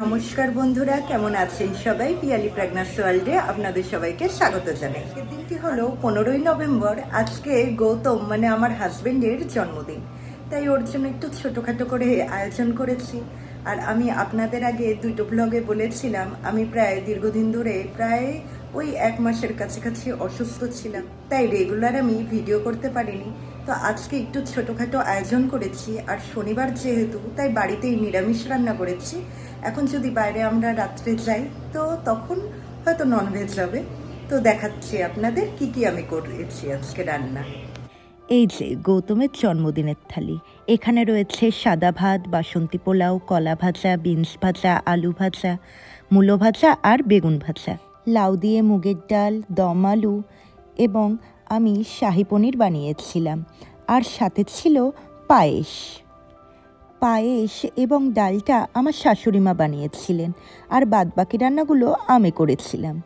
নমস্কার বন্ধুরা, কেমন আছেন সবাই? পিয়ালি প্রেগন্যান্সি ওয়ার্ল্ডে আপনাদের সবাইকে স্বাগত জানাই। দিনটি হলো 15ই নভেম্বর। আজকে গৌতম মানে আমার হাজবেন্ডের জন্মদিন, তাই ওর জন্য একটু ছোটোখাটো করে আয়োজন করেছি। আর আমি আপনাদের আগে দুটো ব্লগে বলেছিলাম আমি দীর্ঘদিন ধরে ওই 1 মাসের কাছাকাছি অসুস্থ ছিলাম, তাই রেগুলার আমি ভিডিও করতে পারিনি। তো আজকে একটু ছোটোখাটো আয়োজন করেছি, আর শনিবার যেহেতু তাই বাড়িতেই নিরামিষ রান্না করেছি। এখন যদি বাইরে আমরা রাত্রে যাই তো তখন হয়তো ননভেজ হবে। তো দেখাচ্ছি আপনাদের কি কি আমি করেছি আজকে রান্না। এই যে গৌতমের জন্মদিনের থালি। এখানে রয়েছে সাদা ভাত, বাসন্তী পোলাও, কলা ভাজা, বিনস ভাজা, আলু ভাজা, মূলো ভাজা আর বেগুন ভাজা, লাউ দিয়ে মুগের ডাল, দম আলু এবং আমি শাহী পনির বানিয়েছিলাম। আর সাথে ছিল পায়েস এবং ডালটা আমার শাশুড়িমা বানিয়েছিলেন, আর বাদবাকি রান্নাগুলো আমি করেছিলাম।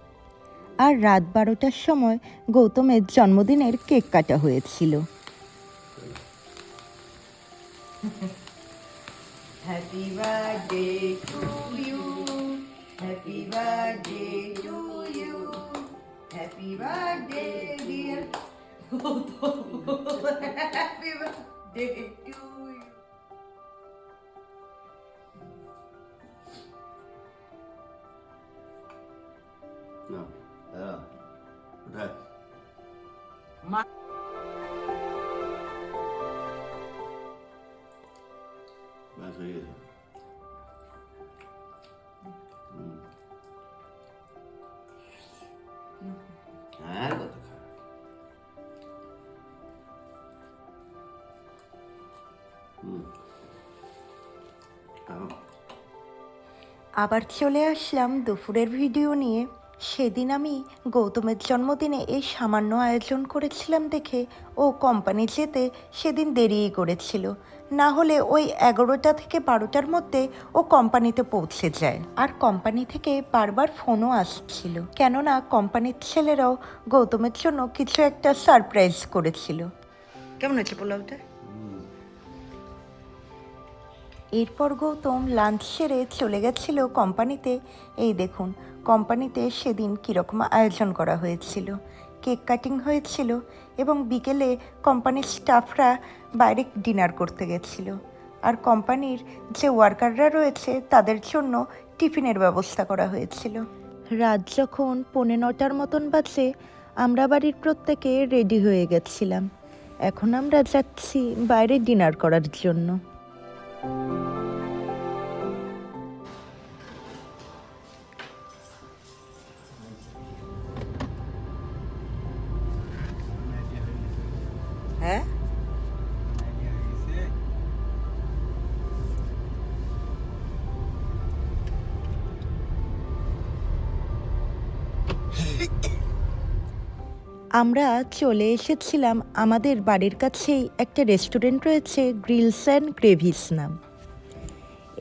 আর রাত 12টার সময় গৌতমের জন্মদিনের কেক কাটা হয়েছিল। Happy birthday to you, happy birthday to you, happy birthday dear happy birthday to you. No, কোথায়? ব্যাস হয়ে গেছে। হ্যাঁ, কথা খা। আবার চলে আসলাম দুপুরের ভিডিও নিয়ে। সেদিন আমি গৌতমের জন্মদিনে এই সামান্য আয়োজন করেছিলাম দেখে ও কোম্পানি যেতে সেদিন দেরিই করেছিল, না হলে ওই 11টা থেকে 12টার মধ্যে ও কোম্পানিতে পৌঁছে যায়। আর কোম্পানি থেকে বারবার ফোনও আসছিল, কেননা কোম্পানির ছেলেরাও গৌতমের জন্য কিছু একটা সারপ্রাইজ করেছিল। কেমন আছে পোলাওটা? এরপর গৌতম লাঞ্চ সেরে চলে গেছিল কোম্পানিতে। এই দেখুন কোম্পানিতে সেদিন কীরকম আয়োজন করা হয়েছিল। কেক কাটিং হয়েছিল এবং বিকেলে কোম্পানির স্টাফরা বাইরে ডিনার করতে গেছিল। আর কোম্পানির যে ওয়ার্কাররা রয়েছে তাদের জন্য টিফিনের ব্যবস্থা করা হয়েছিল। রাত যখন 9:45 মতন বাজে, আমরা বাড়ির প্রত্যেকে রেডি হয়ে গেছিলাম। এখন আমরা যাচ্ছি বাইরে ডিনার করার জন্য। হ্যাঁ, আমরা চলে এসেছিলাম আমাদের বাড়ির কাছেই একটা রেস্টুরেন্ট রয়েছে, গ্রিলস অ্যান্ড গ্রেভিস নাম।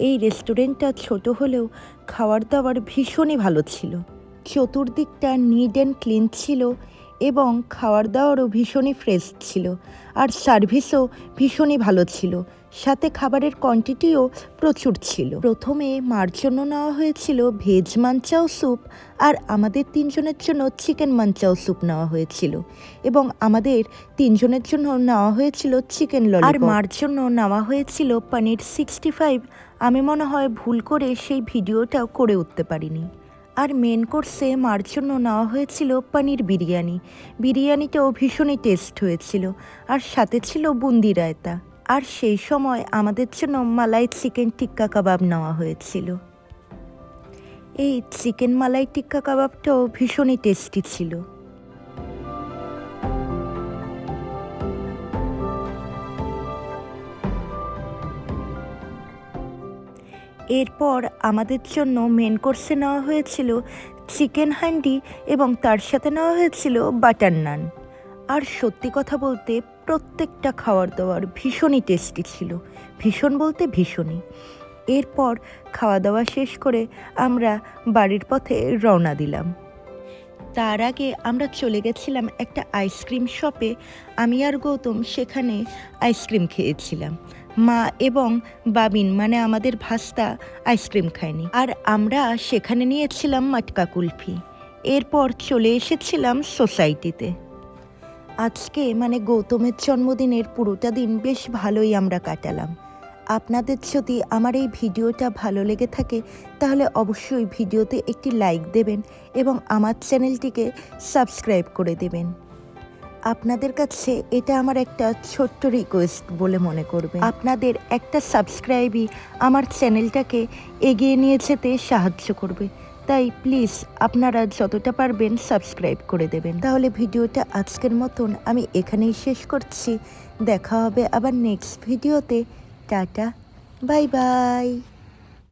এই রেস্টুরেন্টটা ছোট হলেও খাবার দাবার ভীষণই ভালো ছিল। চতুর্দিকটা নিট অ্যান্ড ক্লিন ছিল এবং খাবার দাবারও ভীষণই ফ্রেশ ছিল, আর সার্ভিসও ভীষণই ভালো ছিল। সাথে খাবারের কোয়ান্টিটিও প্রচুর ছিল। প্রথমে মার জন্য নেওয়া হয়েছিল ভেজ মাঞ্চাও স্যুপ, আর আমাদের 3 জনের জন্য চিকেন মাঞ্চাও স্যুপ নেওয়া হয়েছিল, এবং আমাদের 3 জনের জন্য নেওয়া হয়েছিল চিকেন ললিপপ। আর মার জন্য নেওয়া হয়েছিল পনির 65। আমি মনে হয় ভুল করে সেই ভিডিওটাও করে উঠতে পারিনি। আর মেন কোর্সে মার জন্য নেওয়া হয়েছিল পনির বিরিয়ানি। বিরিয়ানিটাও ভীষণই টেস্ট হয়েছিল, আর সাথে ছিল বুন্দি রায়তা। আর সেই সময় আমাদের জন্য মালাই চিকেন টিক্কা কাবাব নেওয়া হয়েছিল। এই চিকেন মালাই টিক্কা কাবাবটাও ভীষণই টেস্টি ছিল। এরপর আমাদের জন্য মেন কোর্সে নেওয়া হয়েছিল চিকেন হান্ডি, এবং তার সাথে নেওয়া হয়েছিল বাটার নান। আর সত্যি কথা বলতে প্রত্যেকটা খাবার দাবার ভীষণই টেস্টি ছিল, ভীষণ বলতে ভীষণই। এরপর খাওয়া দাওয়া শেষ করে আমরা বাড়ির পথে রওনা দিলাম। তার আগে আমরা চলে গেছিলাম একটা আইসক্রিম শপে। আমি আর গৌতম সেখানে আইসক্রিম খেয়েছিলাম। মা এবং বাবিন মানে আমাদের ভাস্তা আইসক্রিম খায়নি, আর আমরা সেখানে নিয়েছিলাম মাটকা কুলফি। এরপর চলে এসেছিলাম সোসাইটিতে। আজকে মানে গৌতমের জন্মদিনের পুরোটা দিন বেশ ভালোই আমরা কাটালাম। আপনাদের যদি আমার এই ভিডিওটা ভালো লেগে থাকে তাহলে অবশ্যই ভিডিওতে একটি লাইক দেবেন এবং আমার চ্যানেলটিকে সাবস্ক্রাইব করে দেবেন। আপনাদের কাছে এটা আমার একটা ছোট্ট রিকোয়েস্ট বলে মনে করবেন। আপনাদের একটা সাবস্ক্রাইবই আমার চ্যানেলটাকে এগিয়ে নিয়ে যেতে সাহায্য করবে, তাই প্লিজ আপনারা যতটা পারবেন সাবস্ক্রাইব করে দেবেন। তাহলে ভিডিওটা আজকের মতন আমি এখানেই শেষ করছি। দেখা হবে আবার নেক্সট ভিডিওতে। Tata, bye bye.